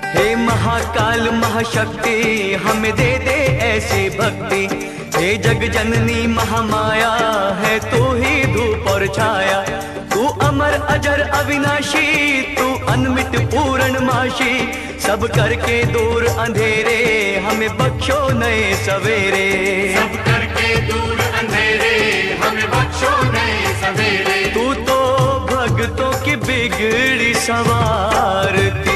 हे महाकाल महाशक्ति हमें दे दे ऐसी भक्ति। हे जग जननी महामाया है तू ही धूप और छाया। तू अमर अजर अविनाशी, तू अनमित पूर्णमाशी। सब करके दूर अंधेरे हमें बख्शो नए सवेरे। सब करके दूर अंधेरे हमें बख्शो नए सवेरे। तू तो भक्तों की बिगड़ी सवारती।